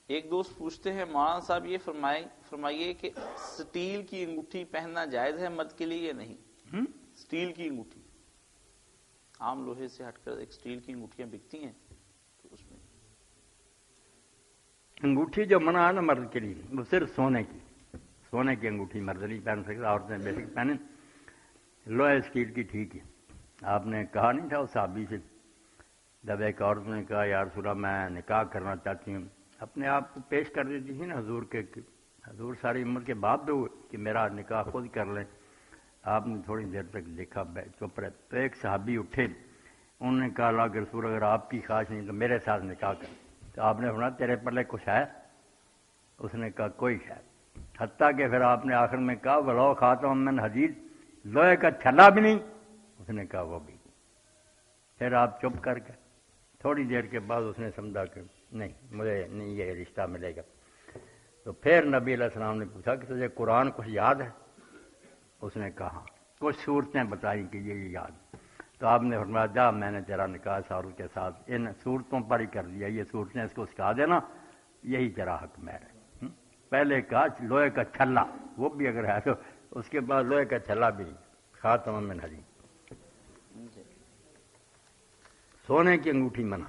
ایک دوست پوچھتے ہیں مولانا صاحب یہ فرمائیے کہ سٹیل کی انگوٹھی پہننا جائز ہے مرد کے لیے یا نہیں؟ سٹیل کی انگوٹھی، عام لوہے سے ہٹ کر ایک سٹیل کی انگوٹھیاں بکتی ہیں، تو اس میں انگوٹھی جو منع ہے نا مرد کے لیے وہ صرف سونے کی انگوٹھی مرد نہیں پہن سکتا، عورتیں بے شک پہنیں، لوہے اسٹیل کی ٹھیک ہے۔ آپ نے کہا نہیں تھا اس صحابی سے جب ایک عورت نے کہا یا رسول اللہ میں نکاح کرنا چاہتی ہوں، اپنے آپ کو پیش کر دیتی تھی نا حضور کے، حضور ساری عمر کے بعد دو کہ میرا نکاح خود کر لیں۔ آپ نے تھوڑی دیر تک دیکھا چپ رہے، تو ایک صحابی اٹھے، انہوں نے کہا اللہ کے رسول اگر آپ کی خواہش نہیں تو میرے ساتھ نکاح کر۔ تو آپ نے فرمایا تیرے پلے کچھ ہے؟ اس نے کہا کوئی شاید، حتیٰ کہ پھر آپ نے آخر میں کہا ولو خاتم من حدید، لوہے کا چھلا بھی نہیں؟ اس نے کہا وہ بھی۔ پھر آپ چپ کر کے تھوڑی دیر کے بعد اس نے سمجھا کہ نہیں مجھے نہیں یہ رشتہ ملے گا۔ تو پھر نبی علیہ السلام نے پوچھا کہ تجھے قرآن کچھ یاد ہے؟ اس نے کہا ہاں، کچھ صورتیں بتائیں کہ یہ یاد۔ تو آپ نے فرمایا جا میں نے تیرا نکاح ساروں کے ساتھ ان صورتوں پر ہی کر دیا، یہ صورتیں اس کو سکھا دینا، یہی تیرا حق مہر ہے۔ پہلے کہا لوہے کا چھلا، وہ بھی اگر ہے تو اس کے بعد لوہے کا چھلا بھی خاتم من حدید، سونے کی انگوٹھی منع۔